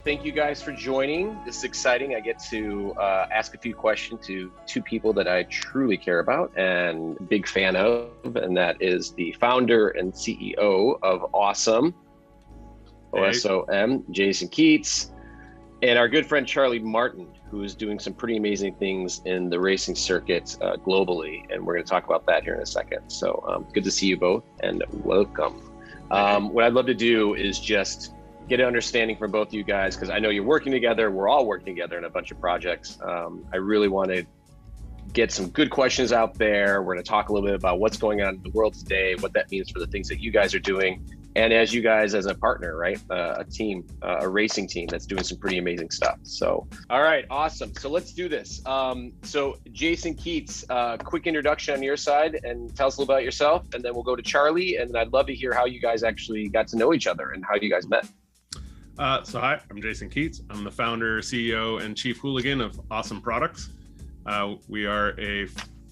Thank you guys for joining. This is exciting. I get to ask a few questions to two people that I truly care about and big fan of, and that is the founder and CEO of OSOM, OSOM, Jason Keats, and our good friend Charlie Martin, who is doing some pretty amazing things in the racing circuit globally, and we're going to talk about that here in a second. So good to see you both, and welcome. What I'd love to do is just get an understanding from both of you guys, because I know you're working together. We're all working together in a bunch of projects. I really want to get some good questions out there. We're going to talk a little bit about what's going on in the world today, what that means for the things that you guys are doing, and as you guys as a partner, right? A team, a racing team that's doing some pretty amazing stuff. So, all right, awesome. So let's do this. So Jason Keats, quick introduction on your side, and tell us a little about yourself, and then we'll go to Charlie, and I'd love to hear how you guys actually got to know each other and how you guys met. So hi, I'm Jason Keats. I'm the founder, CEO, and chief hooligan of OSOM Products. We are a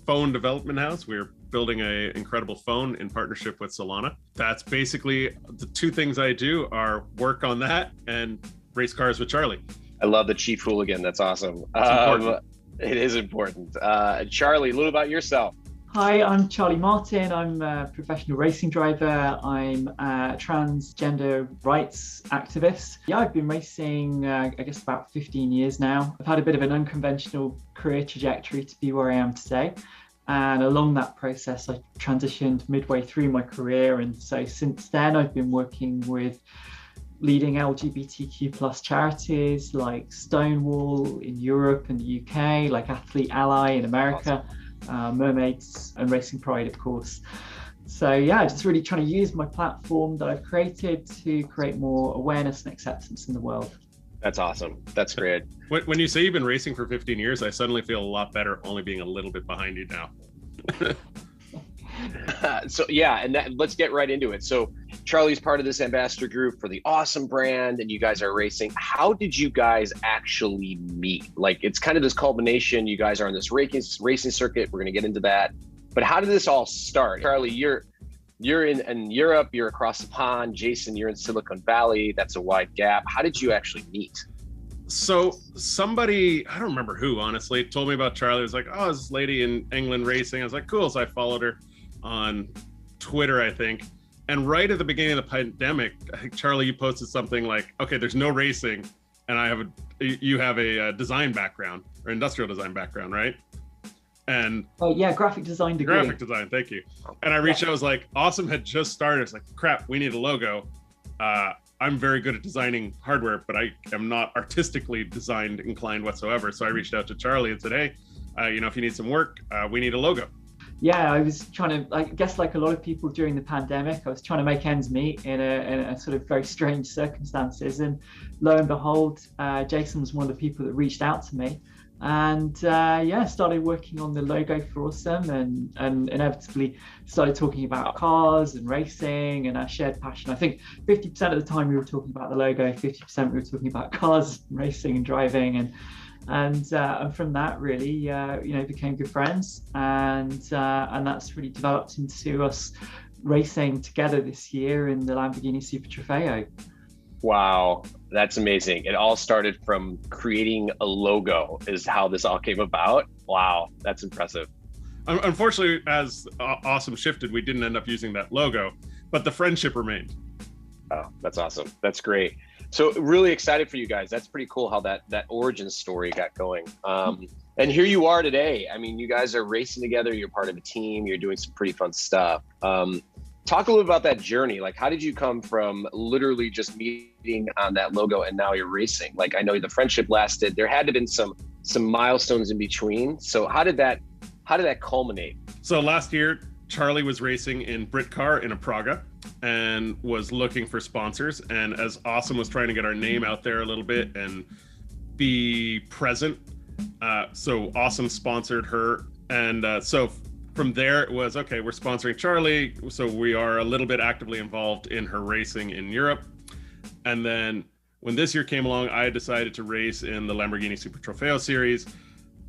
phone development house. We're building an incredible phone in partnership with Solana. That's basically the two things I do are work on that and race cars with Charlie. I love the chief hooligan. That's awesome. It is important. Charlie, a little about yourself. Hi, I'm Charlie Martin. I'm a professional racing driver. I'm a transgender rights activist. Yeah, I've been racing, I guess, about 15 years now. I've had a bit of an unconventional career trajectory to be where I am today. And along that process, I transitioned midway through my career. And so since then, I've been working with leading LGBTQ+ charities like Stonewall in Europe and the UK, like Athlete Ally in America. Awesome. Mermaids and Racing Pride, of course. So yeah, just really trying to use my platform that I've created to create more awareness and acceptance in the world. That's awesome. That's great. When you say you've been racing for 15 years, I suddenly feel a lot better only being a little bit behind you now. So yeah, and let's get right into it. So Charlie's part of this ambassador group for the OSOM brand, and you guys are racing. How did you guys actually meet? Like, it's kind of this culmination. You guys are on this racing circuit. We're going to get into that. But how did this all start? Charlie, you're in Europe. You're across the pond. Jason, you're in Silicon Valley. That's a wide gap. How did you actually meet? So somebody, I don't remember who, honestly, told me about Charlie. It was like, oh, this lady in England racing. I was like, cool. So I followed her on Twitter, I think. And right at the beginning of the pandemic, I think, Charlie, you posted something like, okay, there's no racing, and you have a design background or industrial design background, right? And oh yeah, graphic design degree. Graphic design, thank you. And I reached out, I was like, OSOM had just started. It's like, crap, we need a logo. I'm very good at designing hardware, but I am not artistically designed inclined whatsoever. So I reached out to Charlie and said, hey, if you need some work, we need a logo. Yeah, I was trying to, I guess like a lot of people during the pandemic, I was trying to make ends meet in a sort of very strange circumstances. And lo and behold, Jason was one of the people that reached out to me. And started working on the logo for OSOM, and inevitably started talking about cars and racing and our shared passion. I think 50% of the time we were talking about the logo, 50% we were talking about cars, racing and driving. And from that, really, became good friends, and that's really developed into us racing together this year in the Lamborghini Super Trofeo. Wow, that's amazing. It all started from creating a logo is how this all came about. Wow, that's impressive. Unfortunately, as OSOM shifted, we didn't end up using that logo, but the friendship remained. Oh, that's awesome. That's great. So really excited for you guys. That's pretty cool how that origin story got going. And here you are today. I mean, you guys are racing together. You're part of a team. You're doing some pretty fun stuff. Talk a little about that journey. Like, how did you come from literally just meeting on that logo and now you're racing? Like, I know the friendship lasted. There had to have been some milestones in between. So how did that culminate? So last year, Charlie was racing in Britcar in a Praga and was looking for sponsors. And as OSOM was trying to get our name out there a little bit and be present, so OSOM sponsored her. And so from there, it was, okay, we're sponsoring Charlie. So we are a little bit actively involved in her racing in Europe. And then when this year came along, I decided to race in the Lamborghini Super Trofeo series.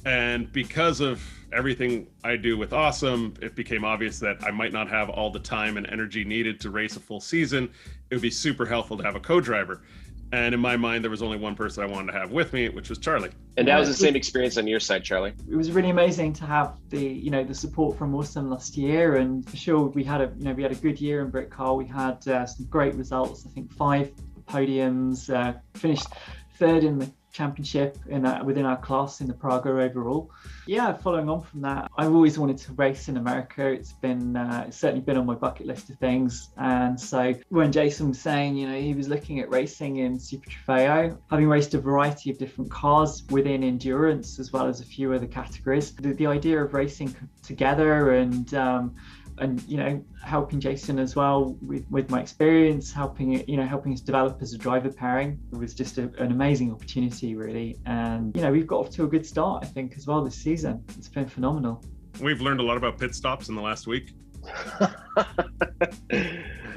And because of everything I do with OSOM, it became obvious that I might not have all the time and energy needed to race a full season. It would be super helpful to have a co-driver. And in my mind, there was only one person I wanted to have with me, which was Charlie. And that was the same experience on your side, Charlie. It was really amazing to have the support from OSOM last year, and for sure we had a good year in BritCar. We had some great results. I think 5 podiums, finished 3rd in the championship within our class in the Praga overall. Yeah, following on from that, I've always wanted to race in America. It's certainly been on my bucket list of things. And so when Jason was saying, he was looking at racing in Super Trofeo, having raced a variety of different cars within endurance as well as a few other categories, the idea of racing together and helping Jason as well with my experience, helping us develop as a driver pairing. It was just an amazing opportunity, really. And we've got off to a good start, I think, as well this season. It's been phenomenal. We've learned a lot about pit stops in the last week.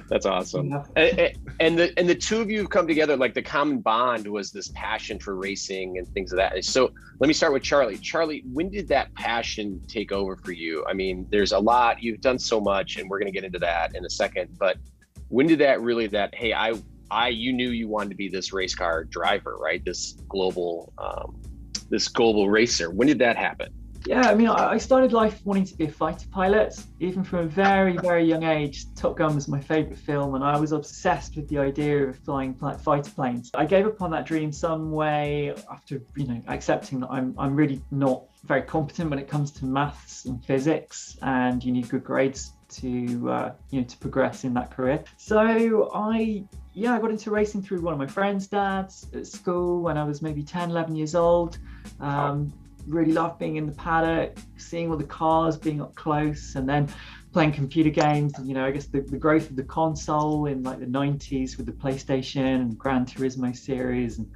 That's awesome. Yeah. And the two of you have come together, like the common bond was this passion for racing and things of that. So let me start with Charlie. Charlie, when did that passion take over for you? I mean, there's a lot, you've done so much, and we're going to get into that in a second, but when did you knew you wanted to be this race car driver, right? This global racer. When did that happen? Yeah, I mean, I started life wanting to be a fighter pilot, even from a very, very young age. Top Gun was my favorite film, and I was obsessed with the idea of flying fighter planes. I gave up on that dream some way after, accepting that I'm really not very competent when it comes to maths and physics, and you need good grades to progress in that career. So I got into racing through one of my friends' dads at school when I was maybe 10, 11 years old. Really loved being in the paddock, seeing all the cars, being up close, and then playing computer games. I guess the growth of the console in like the 90s with the PlayStation and Gran Turismo series and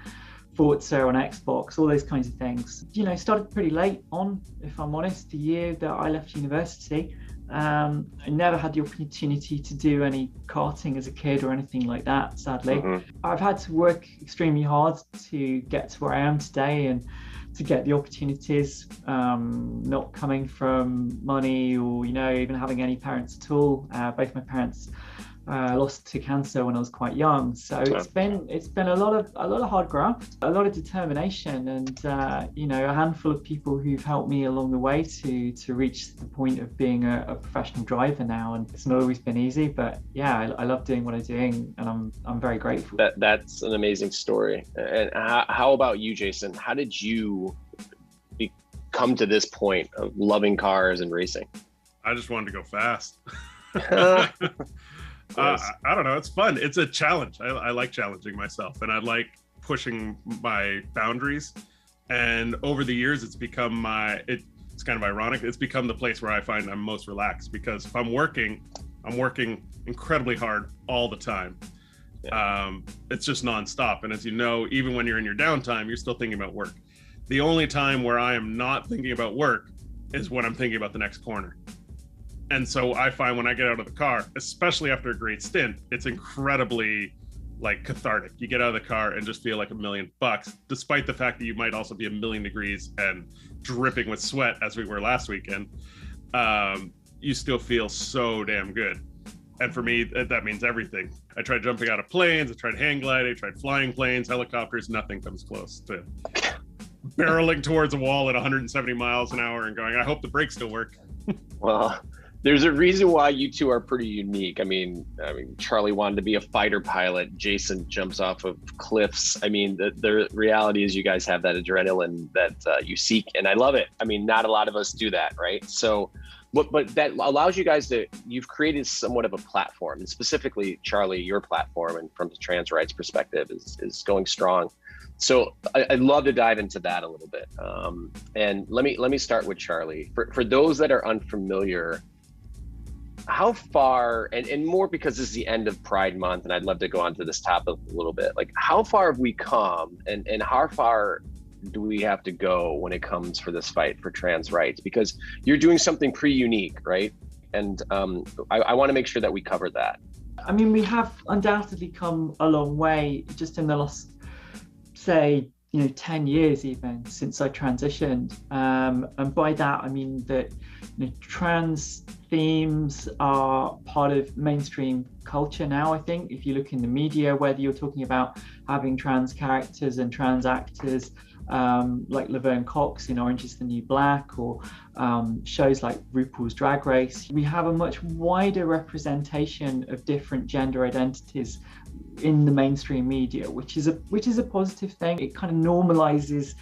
Forza on Xbox, all those kinds of things. Started pretty late on, if I'm honest, the year that I left university. I never had the opportunity to do any karting as a kid or anything like that, sadly. I've had to work extremely hard to get to where I am today and to get the opportunities, not coming from money or even having any parents at all. Both my parents lost to cancer when I was quite young, so it's been a lot of hard graft, a lot of determination, and a handful of people who've helped me along the way to reach the point of being a professional driver now. And it's not always been easy, but I love doing what I'm doing, and I'm very grateful. That's an amazing story. And how about you, Jason? How did you come to this point of loving cars and racing? I just wanted to go fast. I don't know. It's fun. It's a challenge. I like challenging myself, and I like pushing my boundaries. And over the years, it's become it's kind of ironic. It's become the place where I find I'm most relaxed, because if I'm working incredibly hard all the time. Yeah. It's just nonstop. And as you know, even when you're in your downtime, you're still thinking about work. The only time where I am not thinking about work is when I'm thinking about the next corner. And so I find when I get out of the car, especially after a great stint, it's incredibly cathartic. You get out of the car and just feel like $1,000,000, despite the fact that you might also be 1,000,000 degrees and dripping with sweat as we were last weekend. You still feel so damn good. And for me, that means everything. I tried jumping out of planes, I tried hang gliding, I tried flying planes, helicopters, nothing comes close to barreling towards a wall at 170 miles an hour and going, I hope the brakes still work. Well, there's a reason why you two are pretty unique. I mean, Charlie wanted to be a fighter pilot. Jason jumps off of cliffs. I mean, the reality is you guys have that adrenaline that you seek, and I love it. I mean, not a lot of us do that, right? So, but that allows you guys you've created somewhat of a platform, and specifically, Charlie, your platform, and from the trans rights perspective, is going strong. So I'd love to dive into that a little bit. And let me start with Charlie. For those that are unfamiliar, how far, and more because this is the end of Pride Month, and I'd love to go on to this topic a little bit, how far have we come, and how far do we have to go when it comes for this fight for trans rights? Because you're doing something pretty unique, right? And I want to make sure that we cover that. I mean, we have undoubtedly come a long way just in the last, say, 10 years even since I transitioned. And by that, I mean that, Trans themes are part of mainstream culture now, I think. If you look in the media, whether you're talking about having trans characters and trans actors, like Laverne Cox in Orange is the New Black, or shows like RuPaul's Drag Race, we have a much wider representation of different gender identities in the mainstream media, which is a positive thing. It kind of normalizes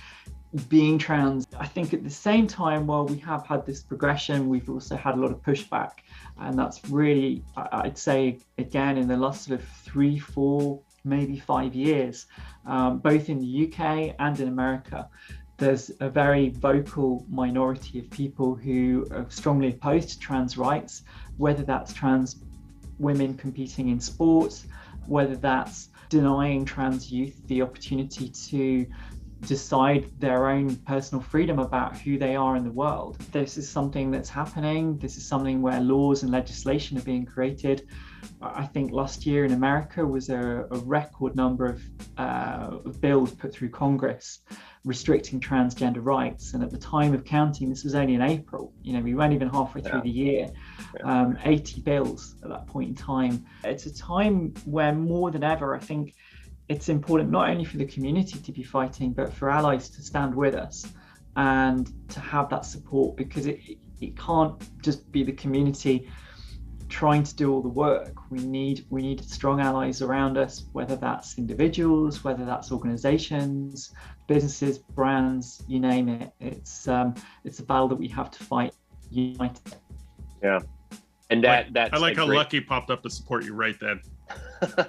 being trans. I think at the same time, while we have had this progression, we've also had a lot of pushback, and that's really, I'd say, again, in the last sort of 3, 4, maybe 5 years, both in the UK and in America, there's a very vocal minority of people who are strongly opposed to trans rights, whether that's trans women competing in sports, whether that's denying trans youth the opportunity to decide their own personal freedom about who they are in the world. This is something that's happening. This is something where laws and legislation are being created. I think last year in America was a record number of bills put through Congress restricting transgender rights. And at the time of counting, this was only in April. We weren't even halfway through the year. 80 bills at that point in time. It's a time where more than ever, I think, it's important not only for the community to be fighting, but for allies to stand with us and to have that support, because it can't just be the community trying to do all the work. We need strong allies around us, whether that's individuals, whether that's organizations, businesses, brands, you name it. It's a battle that we have to fight united. Yeah. And that's I like how Lucky popped up to support you right then.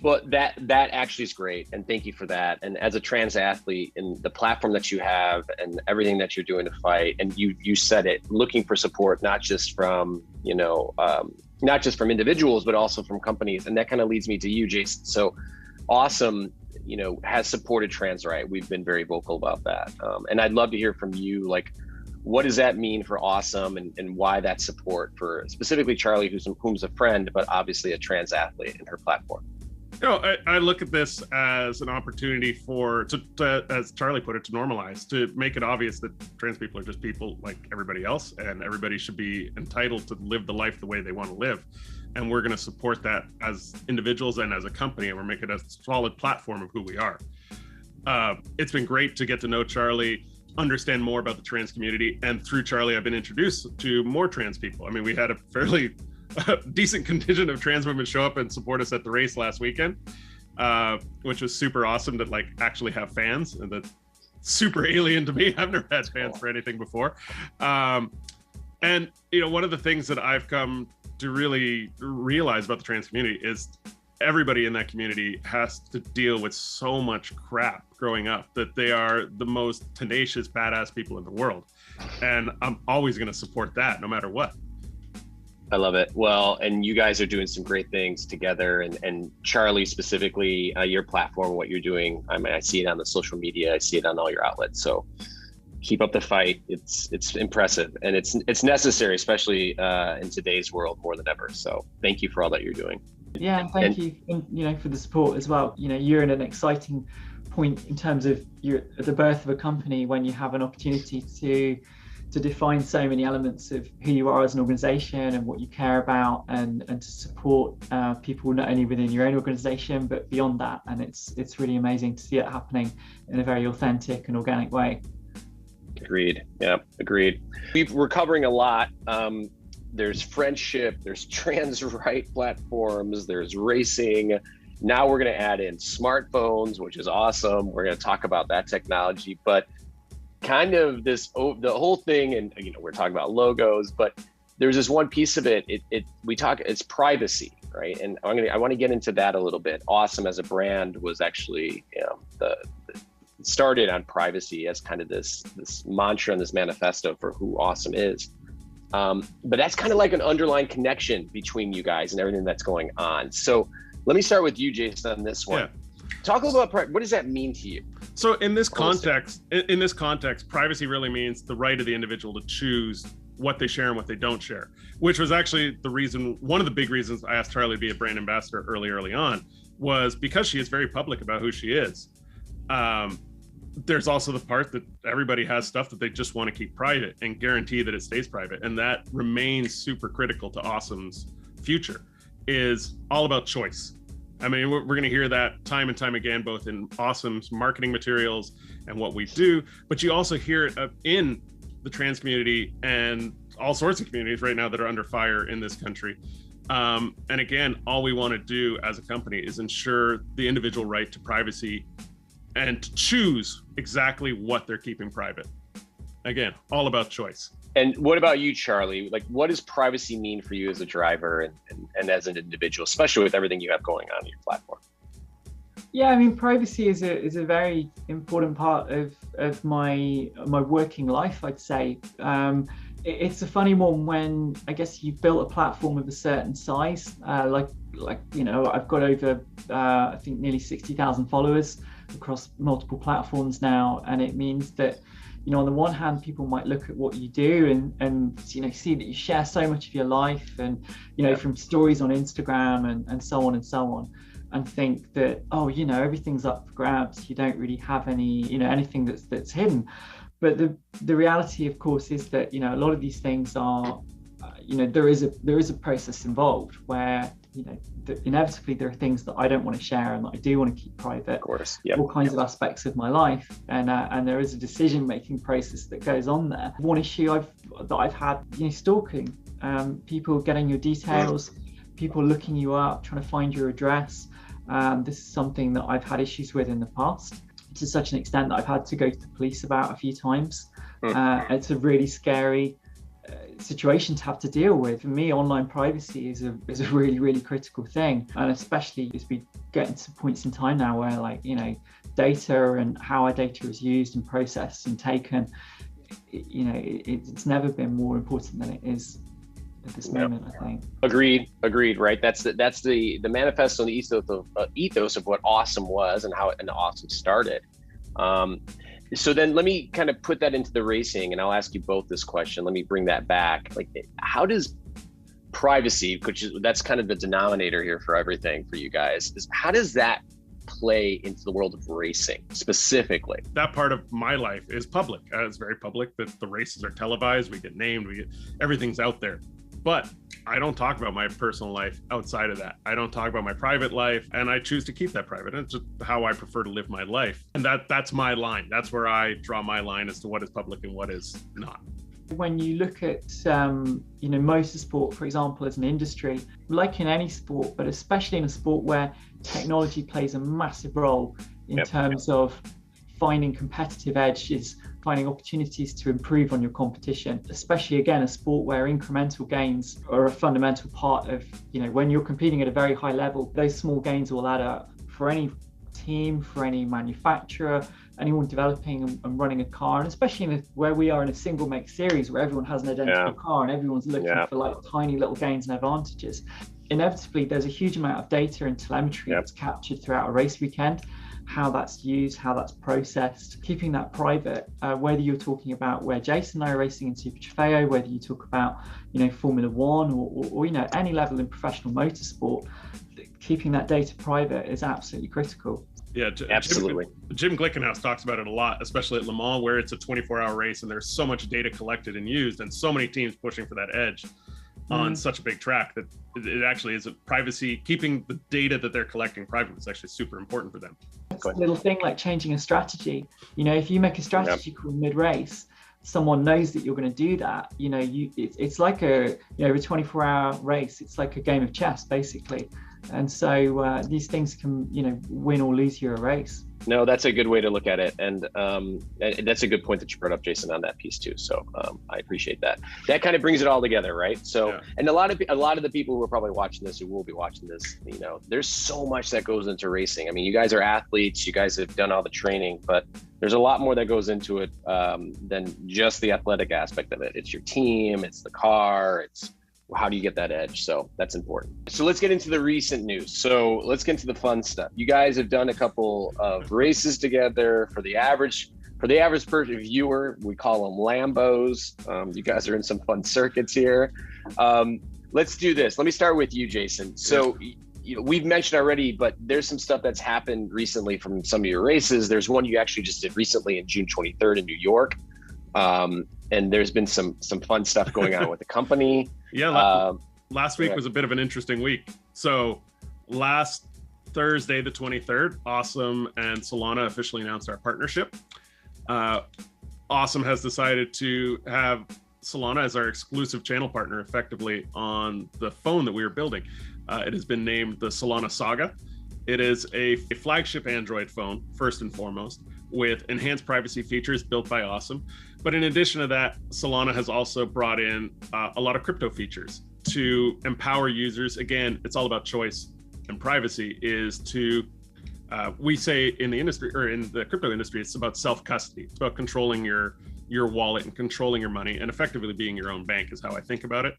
Well, that actually is great, and thank you for that. And as a trans athlete, and the platform that you have and everything that you're doing to fight, and you said it, looking for support, not just from individuals, but also from companies. And that kind of leads me to you, Jason. So OSOM, has supported trans right. We've been very vocal about that. And I'd love to hear from you, like, what does that mean for OSOM, and why that support for specifically Charlie, whom's a friend, but obviously a trans athlete, in her platform? I look at this as an opportunity to, as Charlie put it, to normalize, to make it obvious that trans people are just people like everybody else, and everybody should be entitled to live the life the way they want to live. And we're going to support that as individuals and as a company, and we're making a solid platform of who we are. It's been great to get to know Charlie, understand more about the trans community, and through Charlie, I've been introduced to more trans people. I mean, we had a fairly decent contingent of trans women show up and support us at the race last weekend, which was super awesome to actually have fans, and that's super alien to me. I've never had fans for anything before. And one of the things that I've come to really realize about the trans community is everybody in that community has to deal with so much crap growing up, that they are the most tenacious, badass people in the world. And I'm always going to support that no matter what. I love it. Well, and you guys are doing some great things together, and Charlie specifically, your platform, what you're doing. I mean, I see it on the social media, I see it on all your outlets. So keep up the fight. It's impressive, and it's necessary, especially in today's world more than ever. So thank you for all that you're doing. Yeah, and thank you, and, for the support as well. You're in an exciting point in terms of you're at the birth of a company when you have an opportunity to define so many elements of who you are as an organization and what you care about, and to support people not only within your own organization but beyond that. And it's really amazing to see it happening in a very authentic and organic way. Agreed. Yeah, agreed. We're covering a lot. There's friendship, there's trans right platforms, there's racing. Now we're going to add in smartphones, which is awesome. We're going to talk about that technology, but kind of the whole thing, and we're talking about logos, but there's this one piece of it. It's privacy, right? And I want to get into that a little bit. OSOM as a brand was actually started on privacy as kind of this mantra and this manifesto for who OSOM is. But that's kind of like an underlying connection between you guys and everything that's going on. So let me start with you, Jason, on this one. Yeah. Talk a little about what does that mean to you? So in this context, privacy really means the right of the individual to choose what they share and what they don't share, which was actually one of the big reasons I asked Charlie to be a brand ambassador early on, was because she is very public about who she is. there's also the part that everybody has stuff that they just want to keep private and guarantee that it stays private. And that remains super critical to OSOM's future, is all about choice. I mean, we're going to hear that time and time again, both in OSOM's marketing materials and what we do, but you also hear it in the trans community and all sorts of communities right now that are under fire in this country. And again, all we want to do as a company is ensure the individual right to privacy and to choose exactly what they're keeping private. Again, all about choice. And what about you, Charlie? Like, what does privacy mean for you as a driver and as an individual, especially with everything you have going on your platform? Yeah, I mean, privacy is a very important part of my working life, I'd say. It's a funny one when I guess you've built a platform of a certain size, like I've got over I think nearly 60,000 followers across multiple platforms now, and it means that, on the one hand, people might look at what you do and see that you share so much of your life and from stories on Instagram and so on and so on, and think that, everything's up for grabs. You don't really have any anything that's hidden. But the reality, of course, is that a lot of these things are there is a process involved where inevitably there are things that I don't want to share and that I do want to keep private. Of course, yeah. All kinds of aspects of my life, and there is a decision-making process that goes on there. One issue that I've had, stalking, people getting your details, people looking you up, trying to find your address. This is something that I've had issues with in the past, to such an extent that I've had to go to the police about a few times. It's a really scary situation to have to deal with. For me, online privacy is a really, really critical thing, and especially as we get into points in time now where data and how our data is used and processed and taken, it's never been more important than it is at this moment, I think. Agreed. Right. That's the manifesto and the ethos of what OSOM was and how OSOM started. So then let me kind of put that into the racing, and I'll ask you both this question. Let me bring that back. Like, how does privacy, that's kind of the denominator here for everything for you guys, how does that play into the world of racing specifically? That part of my life is public. It's very public that the races are televised. We get named. Everything's out there. But I don't talk about my personal life outside of that. I don't talk about my private life, and I choose to keep that private. It's just how I prefer to live my life. And that's my line. That's where I draw my line as to what is public and what is not. When you look at, motorsport, for example, as an industry, like in any sport, but especially in a sport where technology plays a massive role in terms of finding competitive edges, finding opportunities to improve on your competition, especially again, a sport where incremental gains are a fundamental part of, when you're competing at a very high level, those small gains will add up for any team, for any manufacturer, anyone developing and running a car, and especially where we are in a single make series where everyone has an identical car and everyone's looking for tiny little gains and advantages. Inevitably, there's a huge amount of data and telemetry that's captured throughout a race weekend, how that's used, how that's processed, keeping that private, whether you're talking about where Jason and I are racing in Super Trofeo, whether you talk about, Formula One or any level in professional motorsport, keeping that data private is absolutely critical. Yeah, absolutely. Jim Glickenhaus talks about it a lot, especially at Le Mans, where it's a 24-hour race and there's so much data collected and used and so many teams pushing for that edge on such a big track that it actually is a privacy, keeping the data that they're collecting private is actually super important for them. It's a little thing like changing a strategy. If you make a strategy call mid-race, someone knows that you're going to do that. It's like a 24-hour race. It's like a game of chess, basically. And so these things can, win or lose you a race. No, that's a good way to look at it, and that's a good point that you brought up, Jason, on that piece too. So I appreciate that. That kind of brings it all together, right? So, and a lot of the people who are probably watching this, who will be watching this, there's so much that goes into racing. I mean, you guys are athletes, you guys have done all the training, but there's a lot more that goes into it than just the athletic aspect of it. It's your team, it's the car, it's how do you get that edge? So that's important. So let's get into the recent news. So let's get into the fun stuff. You guys have done a couple of races together. For the average person viewer, we call them Lambos. You guys are in some fun circuits here. Let's do this. Let me start with you, Jason. So we've mentioned already, but there's some stuff that's happened recently from some of your races. There's one you actually just did recently in June 23rd in New York. And there's been some fun stuff going on with the company. Yeah, last week was a bit of an interesting week. So last Thursday, the 23rd, OSOM and Solana officially announced our partnership. OSOM has decided to have Solana as our exclusive channel partner effectively on the phone that we are building. It has been named the Solana Saga. It is a flagship Android phone, first and foremost, with enhanced privacy features built by OSOM. But in addition to that, Solana has also brought in a lot of crypto features to empower users. Again, it's all about choice, and privacy is to, we say in the industry, or in the crypto industry, it's about self-custody. It's about controlling your wallet and controlling your money, and effectively being your own bank is how I think about it.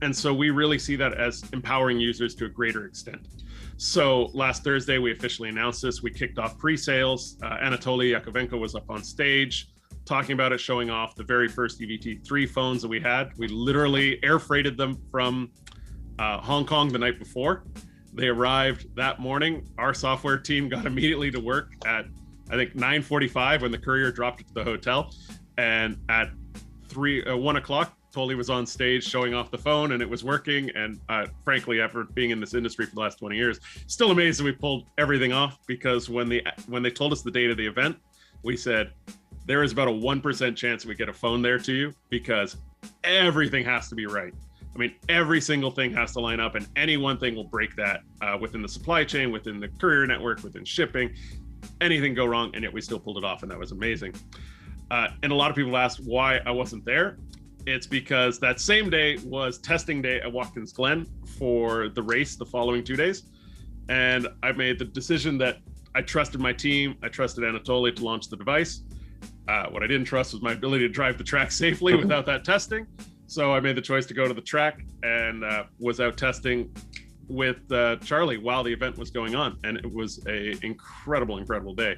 And so we really see that as empowering users to a greater extent. So last Thursday, we officially announced this. We kicked off pre-sales. Anatoly Yakovenko was up on stage talking about it, showing off the very first EVT3 phones that we had. We literally air freighted them from Hong Kong the night before. They arrived that morning. Our software team got immediately to work at, I think, 9:45 when the courier dropped it to the hotel. And at 1 o'clock, Toly was on stage showing off the phone, and it was working. And frankly, after being in this industry for the last 20 years, still amazed that we pulled everything off, because when they told us the date of the event, we said, there is about a 1% chance we get a phone there to you, because everything has to be right. I mean, every single thing has to line up, and any one thing will break that within the supply chain, within the courier network, within shipping, anything go wrong, and yet we still pulled it off, and that was amazing. And a lot of people asked why I wasn't there. It's because that same day was testing day at Watkins Glen for the race the following 2 days. And I made the decision that I trusted my team. I trusted Anatoly to launch the device. What I didn't trust was my ability to drive the track safely without that testing. So I made the choice to go to the track, and was out testing with Charlie while the event was going on. And it was an incredible, incredible day.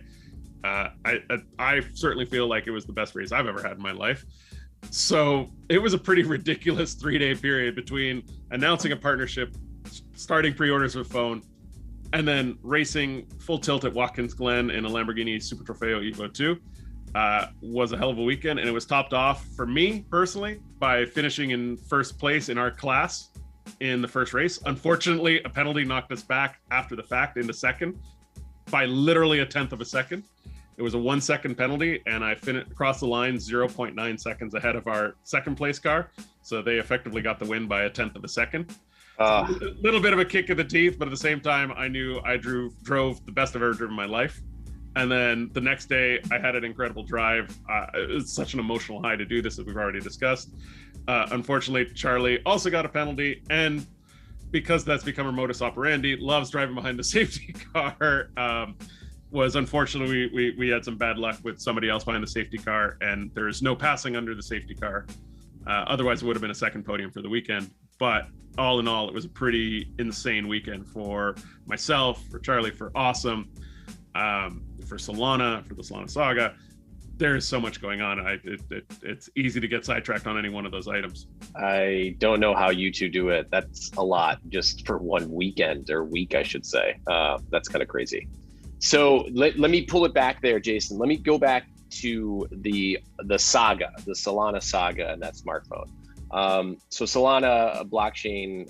I certainly feel like it was the best race I've ever had in my life. So it was a pretty ridiculous 3-day period between announcing a partnership, starting pre-orders of a phone, and then racing full tilt at Watkins Glen in a Lamborghini Super Trofeo Evo 2. Was a hell of a weekend, and it was topped off for me personally by finishing in first place in our class in the first race. Unfortunately, a penalty knocked us back after the fact into second by literally a tenth of a second. It was a 1 second penalty, and I across the line 0.9 seconds ahead of our second place car. So they effectively got the win by a tenth of a second. A little bit of a kick in the teeth, but at the same time, I knew I drove the best I've ever driven in my life. And then the next day, I had an incredible drive. It was such an emotional high to do this, that we've already discussed. Unfortunately, Charlie also got a penalty, and because that's become her modus operandi, loves driving behind the safety car. Was unfortunately, we had some bad luck with somebody else behind the safety car, and there's no passing under the safety car. Otherwise, it would have been a second podium for the weekend. But all in all, it was a pretty insane weekend for myself, for Charlie, for OSOM, for Solana, for the Solana Saga. There's so much going on. It's easy to get sidetracked on any one of those items. I don't know how you two do it. That's a lot just for one weekend, or week, I should say. That's kind of crazy. So let me pull it back there, Jason. Let me go back to the saga, the Solana Saga, and that smartphone. So Solana, a blockchain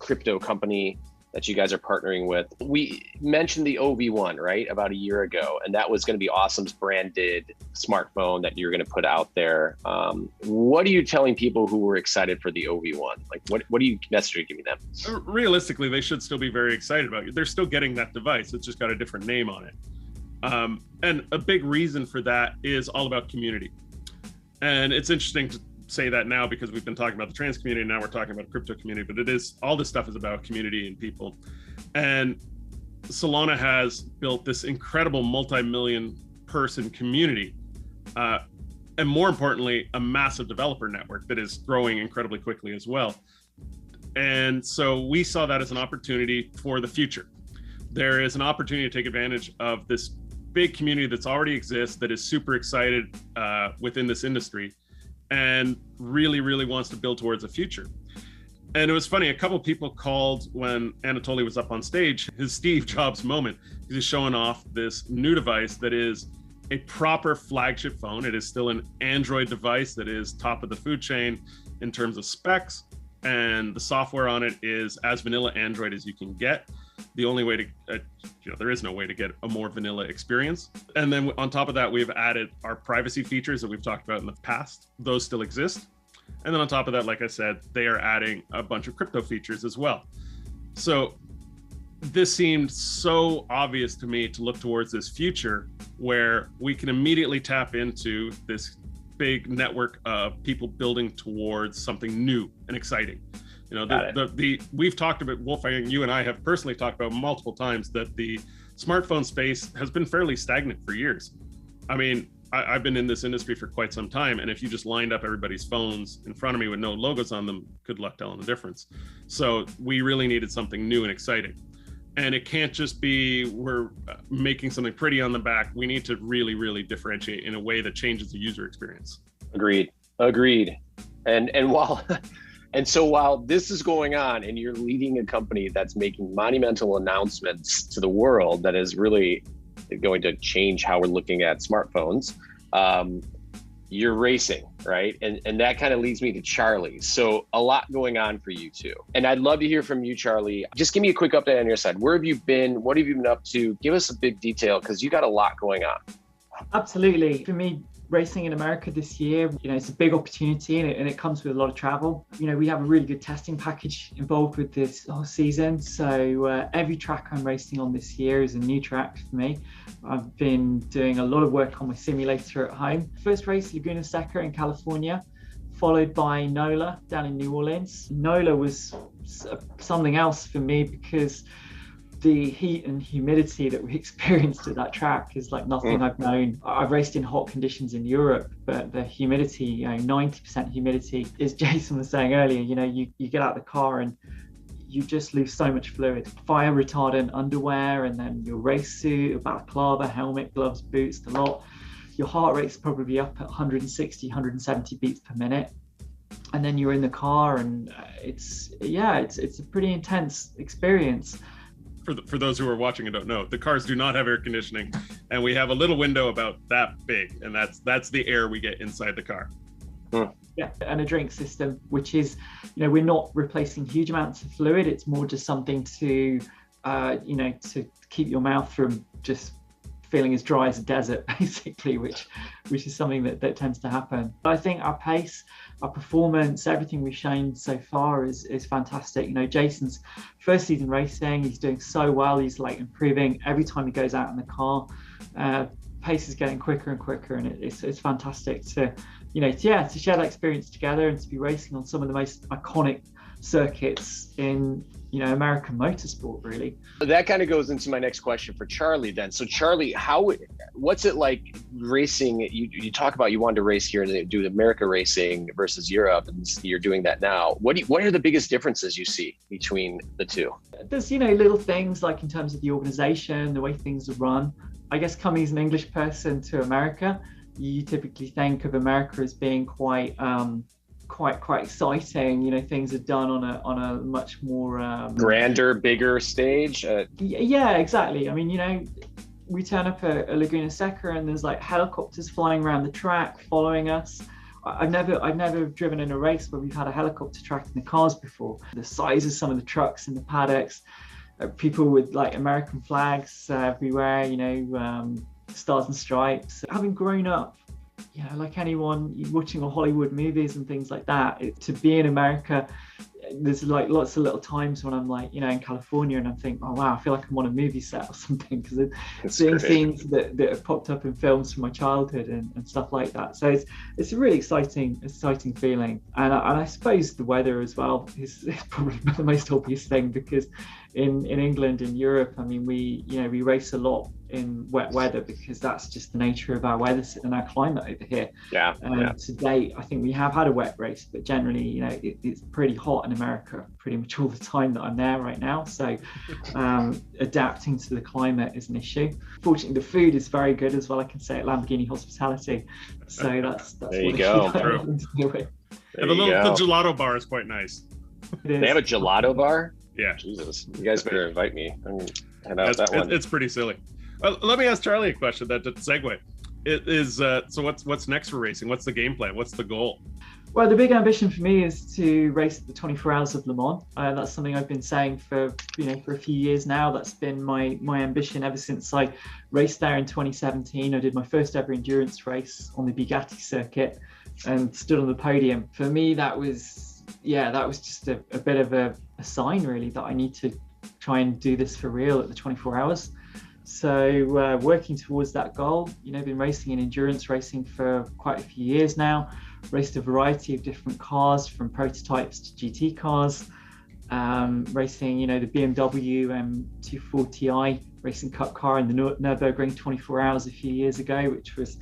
crypto company that you guys are partnering with. We mentioned the OV1, right, about a year ago, and that was going to be OSOM's branded smartphone that you're going to put out there. What are you telling people who were excited for the OV1? Like, what are you necessarily giving them? Realistically, they should still be very excited about it. They're still getting that device. It's just got a different name on it. And a big reason for that is all about community. And it's interesting to say that now, because we've been talking about the trans community, now we're talking about the crypto community, but all this stuff is about community and people. And Solana has built this incredible multi-million person community, and more importantly, a massive developer network that is growing incredibly quickly as well. And so we saw that as an opportunity for the future. There is an opportunity to take advantage of this big community that's already exists, that is super excited within this industry, and really, really wants to build towards a future. And it was funny, a couple people called when Anatoly was up on stage, his Steve Jobs moment. He's showing off this new device that is a proper flagship phone. It is still an Android device that is top of the food chain in terms of specs, and the software on it is as vanilla Android as you can get. The only way to, there is no way to get a more vanilla experience. And then on top of that, we've added our privacy features that we've talked about in the past. Those still exist. And then on top of that, like I said, they are adding a bunch of crypto features as well. So this seemed so obvious to me to look towards this future where we can immediately tap into this big network of people building towards something new and exciting. You know, we've talked about, Wolfgang, you and I have personally talked about multiple times that the smartphone space has been fairly stagnant for years. I mean, I've been in this industry for quite some time, and if you just lined up everybody's phones in front of me with no logos on them, good luck telling the difference. So we really needed something new and exciting. And it can't just be we're making something pretty on the back. We need to really, really differentiate in a way that changes the user experience. Agreed. And while this is going on and you're leading a company that's making monumental announcements to the world that is really going to change how we're looking at smartphones, you're racing, right? And that kind of leads me to Charlie. So a lot going on for you too. And I'd love to hear from you, Charlie. Just give me a quick update on your side. Where have you been? What have you been up to? Give us a big detail because you got a lot going on. Absolutely. For me, racing in America this year, it's a big opportunity and it comes with a lot of travel. We have a really good testing package involved with this whole season. So every track I'm racing on this year is a new track for me. I've been doing a lot of work on my simulator at home. First race, Laguna Seca in California, followed by NOLA down in New Orleans. NOLA was something else for me because the heat and humidity that we experienced at that track is like nothing I've known. I've raced in hot conditions in Europe, but the humidity, 90% humidity, as Jason was saying earlier, you get out of the car and you just lose so much fluid. Fire retardant underwear, and then your race suit, a balaclava, helmet, gloves, boots, the lot. Your heart rate's probably up at 160, 170 beats per minute. And then you're in the car and it's a pretty intense experience. For those who are watching and don't know, the cars do not have air conditioning, and we have a little window about that big, and that's the air we get inside the car. Yeah, and a drink system, which is, we're not replacing huge amounts of fluid. It's more just something to, to keep your mouth from just feeling as dry as a desert, basically, which is something that tends to happen. I think our pace, our performance, everything we've shown so far is fantastic. Jason's first season racing, he's doing so well. He's like improving every time he goes out in the car. Pace is getting quicker and quicker, and it's fantastic to share that experience together and to be racing on some of the most iconic circuits in American motorsport, really. That kind of goes into my next question for Charlie then. So Charlie, what's it like racing? You talk about you wanted to race here and do America racing versus Europe, and you're doing that now. What are the biggest differences you see between the two? There's little things like in terms of the organization, the way things are run. I guess coming as an English person to America, you typically think of America as being quite exciting. Things are done on a much more grander, bigger stage. Yeah, exactly. I mean, we turn up at Laguna Seca and there's like helicopters flying around the track following us. I've never driven in a race where we've had a helicopter tracking the cars before. The size of some of the trucks in the paddocks, people with like American flags everywhere, stars and stripes. Having grown up, like anyone watching Hollywood movies and things like that, to be in America, there's like lots of little times when I'm like, in California and I think, oh wow, I feel like I'm on a movie set or something, because it's seeing scenes that have popped up in films from my childhood and stuff like that. So it's a really exciting feeling. And I suppose the weather as well is probably the most obvious thing, because in England and Europe, I mean, we race a lot in wet weather because that's just the nature of our weather and our climate over here. To date, I think we have had a wet race, but generally, it's pretty hot in America pretty much all the time that I'm there right now. So adapting to the climate is an issue. Fortunately, the food is very good as well. I can say at Lamborghini Hospitality. So that's there you go. And the gelato bar is quite nice. It They have a is. gelato bar? Yeah, Jesus, you guys better invite me. I'm gonna head out that one. it's pretty silly. Let me ask Charlie a question that to segue. It is so what's next for racing? What's the game plan? What's the goal? Well, the big ambition for me is to race the 24 Hours of Le Mans. That's something I've been saying for a few years now. That's been my ambition ever since I raced there in 2017. I did my first ever endurance race on the Bugatti circuit and stood on the podium. For me, that was just a bit of a sign, really, that I need to try and do this for real at the 24 Hours. So working towards that goal, been racing in endurance racing for quite a few years now. Raced a variety of different cars, from prototypes to GT cars, racing, the BMW M240i Racing Cup car in the Nürburgring 24 Hours a few years ago, which was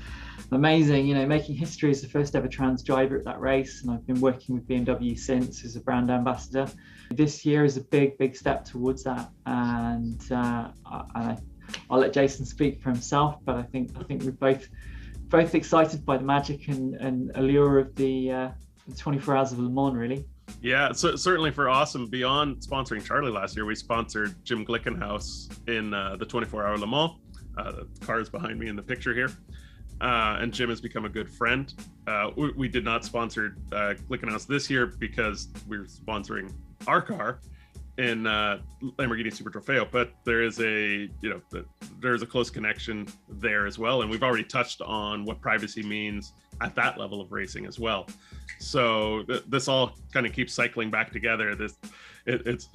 amazing, making history as the first ever trans driver at that race. And I've been working with BMW since as a brand ambassador. This year is a big step towards that. And I'll let Jason speak for himself, but I think we're both excited by the magic and allure of the 24 Hours of Le Mans, really. Yeah, so certainly for OSOM, beyond sponsoring Charlie last year, we sponsored Jim Glickenhaus in the 24-hour Le Mans. The car is behind me in the picture here. And Jim has become a good friend. We did not sponsor Glickenhaus this year because we're sponsoring our car in Lamborghini Super Trofeo, but there is there's a close connection there as well, and we've already touched on what privacy means at that level of racing as well. So this all kind of keeps cycling back together. It's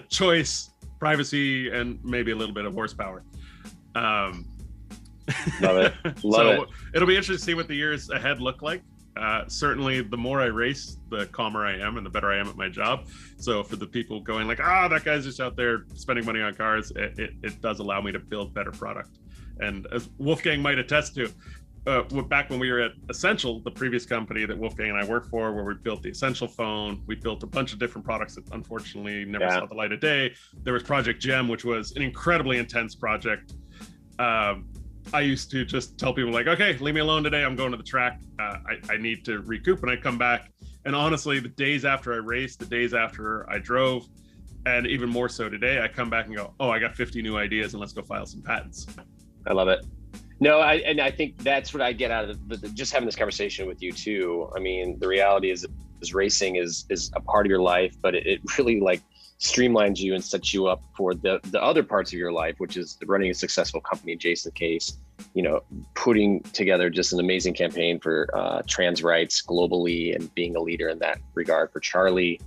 choice, privacy, and maybe a little bit of horsepower. Love it. Love it. It'll be interesting to see what the years ahead look like. Certainly the more I race, the calmer I am and the better I am at my job. So for the people going like, that guy's just out there spending money on cars, it does allow me to build better product. And as Wolfgang might attest to, back when we were at Essential, the previous company that Wolfgang and I worked for, where we built the Essential phone, we built a bunch of different products that unfortunately never saw the light of day. There was Project Gem, which was an incredibly intense project. I used to just tell people like, okay, leave me alone today. I'm going to the track. I need to recoup, and I'd come back. And honestly, the days after I raced, the days after I drove, and even more so today, I come back and go, I got 50 new ideas, and let's go file some patents. I love it. No, I think that's what I get out of just having this conversation with you too. I mean, the reality is racing is a part of your life, but it really streamlines you and sets you up for the other parts of your life, which is running a successful company, Jason Keats, putting together just an amazing campaign for trans rights globally and being a leader in that regard for Charlie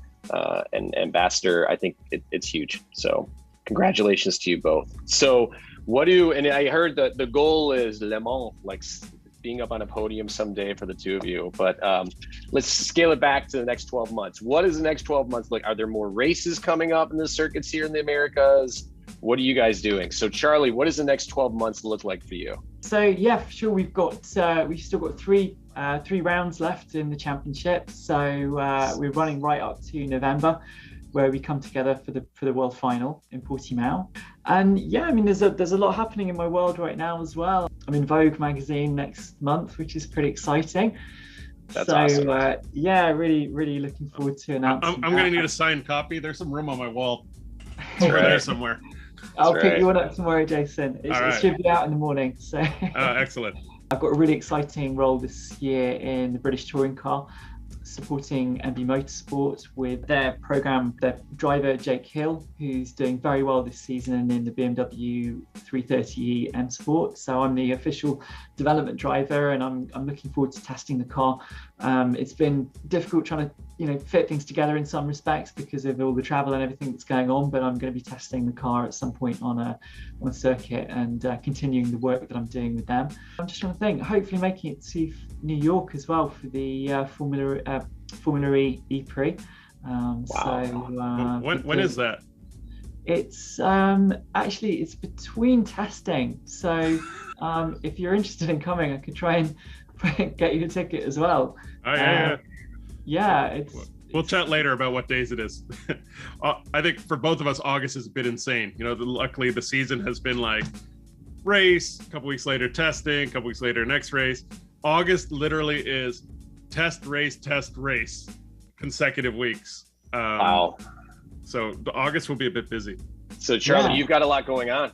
and Ambassador. I think it's huge. So congratulations to you both. So and I heard that the goal is Le Mans, being up on a podium someday for the two of you, but let's scale it back to the next 12 months. What is the next 12 months like? Are there more races coming up in the circuits here in the Americas? What are you guys doing? So Charlie, what does the next 12 months look like for you? So yeah, for sure, we've still got three rounds left in the championship. So we're running right up to November, where we come together for the world final in Portimao. And yeah, I mean, there's a lot happening in my world right now as well. I'm in Vogue magazine next month, which is pretty exciting. That's awesome. Really looking forward to announcing. I'm going to need a signed copy. There's some room on my wall. It's over there somewhere. I'll pick you one up tomorrow, Jason. It should be out in the morning. So. Excellent. I've got a really exciting role this year in the British Touring Car, supporting MB Motorsport with their program, their driver Jake Hill, who's doing very well this season in the BMW 330e M Sport. So I'm the official development driver, and I'm looking forward to testing the car. It's been difficult trying to fit things together in some respects because of all the travel and everything that's going on, but I'm going to be testing the car at some point on a circuit and continuing the work that I'm doing with them. I'm just trying to think, hopefully making it to New York as well for the Formula E E-Prix. Wow. So when is that? It's actually it's between testing. So if you're interested in coming, I could try and get you a ticket as well. Oh yeah. Yeah, we'll chat later about what days it is. I think for both of us, August is a bit insane. Luckily the season has been race, a couple weeks later testing, a couple weeks later next race. August literally is test race, consecutive weeks. Wow. So the August will be a bit busy. So Charlie, Yeah. you've got a lot going on.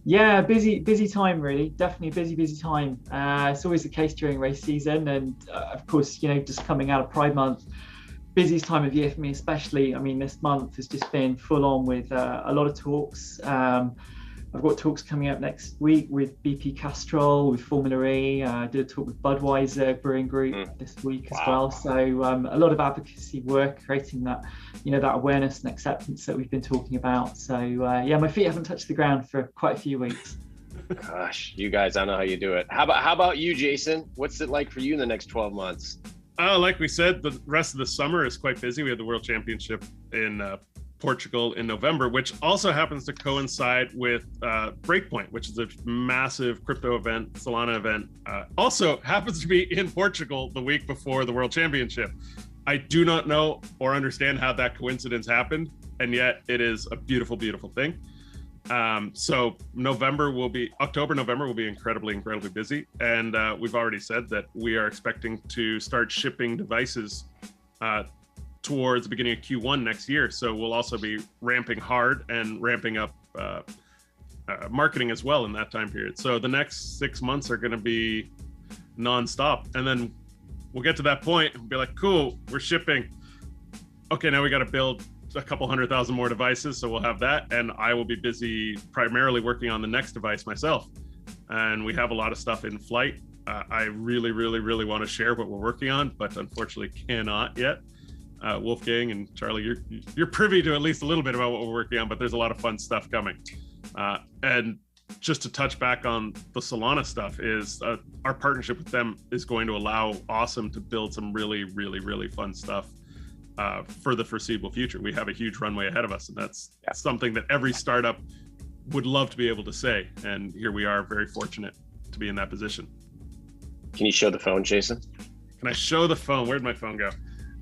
Yeah, busy time really. Definitely busy time. It's always the case during race season, and of course, just coming out of Pride Month, busiest time of year for me, especially. I mean, this month has just been full on with a lot of talks. I've got talks coming up next week with BP Castrol, with Formula E. I did a talk with Budweiser Brewing Group this week as well. So a lot of advocacy work, creating that, that awareness and acceptance that we've been talking about. So yeah, my feet haven't touched the ground for quite a few weeks. Gosh, you guys, I don't know how you do it. How about you, Jason? What's it like for you in the next 12 months? Like we said, the rest of the summer is quite busy. We have the World Championship in Portugal in November, which also happens to coincide with Breakpoint, which is a massive crypto event, Solana event. Also happens to be in Portugal the week before the World Championship. I do not know or understand how that coincidence happened, and yet it is a beautiful, beautiful thing. So November, November will be incredibly busy. And we've already said that we are expecting to start shipping devices towards the beginning of Q1 next year. So we'll also be ramping hard and ramping up marketing as well in that time period. So the next 6 months are going to be nonstop. And then we'll get to that point and be like, cool, we're shipping. Okay, now we got to build a couple 100,000 more devices. So we'll have that. And I will be busy primarily working on the next device myself. And we have a lot of stuff in flight. I really want to share what we're working on, but unfortunately cannot yet. Wolfgang and Charlie, you're privy to at least a little bit about what we're working on, but there's a lot of fun stuff coming. And just to touch back on the Solana stuff is our partnership with them is going to allow OSOM to build some really fun stuff for the foreseeable future. We have a huge runway ahead of us, and that's something that every startup would love to be able to say. And here we are, very fortunate to be in that position. Can you show the phone, Jason? Can I show the phone? Where'd my phone go?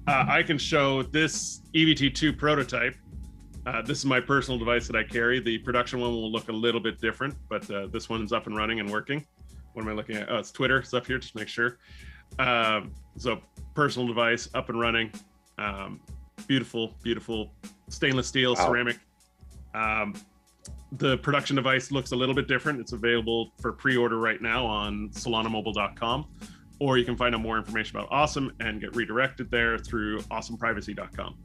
I can show this EVT2 prototype. This is my personal device that I carry. The production one will look a little bit different, but this one's up and running and working. What am I looking at? Oh, it's Twitter. It's up here, just make sure. So personal device, up and running. Beautiful stainless steel, ceramic. The production device looks a little bit different. It's available for pre-order right now on solanamobile.com. Or you can find out more information about OSOM and get redirected there through osomprivacy.com.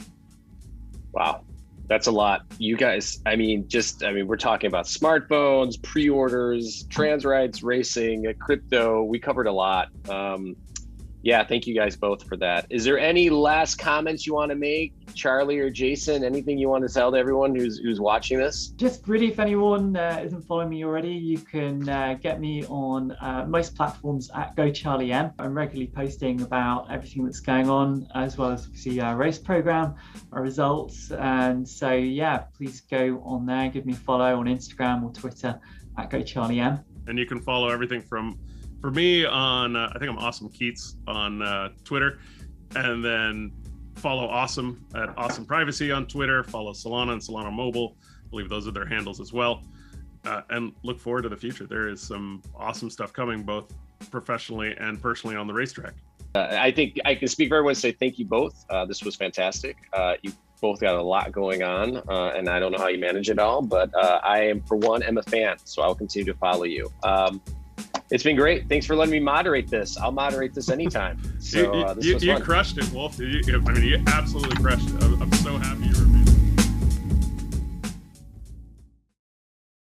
Wow, that's a lot. You guys, we're talking about smartphones, pre-orders, trans rights, racing, crypto. We covered a lot. Yeah, thank you guys both for that. Is there any last comments you want to make, Charlie or Jason? Anything you want to tell to everyone who's watching this? Just really, if anyone isn't following me already, you can get me on most platforms at GoCharlie M. I'm regularly posting about everything that's going on, as well as obviously our race program, our results. And so, yeah, please go on there, give me a follow on Instagram or Twitter at GoCharlie M. And you can follow everything for me on, I think I'm OSOM Keats on Twitter, and then follow OSOM at OSOM Privacy on Twitter, follow Solana and Solana Mobile. I believe those are their handles as well. And look forward to the future. There is some awesome stuff coming, both professionally and personally on the racetrack. I think I can speak for everyone and say thank you both. This was fantastic. You both got a lot going on, and I don't know how you manage it all, but I am, for one, am a fan, so I'll continue to follow you. It's been great. Thanks for letting me moderate this. I'll moderate this anytime. So this was fun. You crushed it, Wolf. You absolutely crushed it. I'm so happy you were.